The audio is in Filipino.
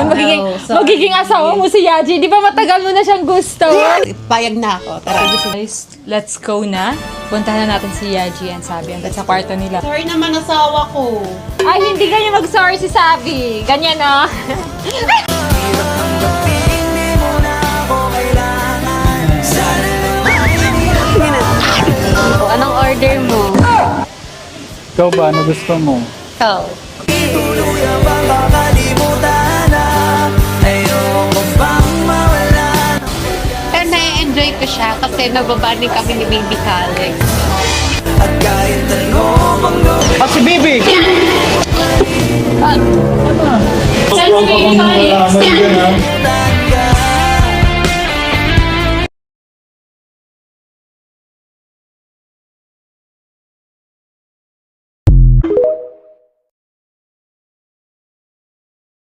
yun? Magiging asawa mo si Yaji. Di ba matagal mo na siyang gusto? Payag na ako. Tara. Guys, let's go na. Puntahan na natin si Yaji and Sabi hanggang sa kwarto nila. Sorry naman asawa ko. Ay, hindi ganyan mag-sorry si Sabi. Ganyan, oh. Anong order mo? Ikaw ba? Ano gusto mo? Ikaw. Pero na-enjoy ko siya kasi nagbabanding kami ni Baby Calix. Ah, si Bibi! Selfie, sorry.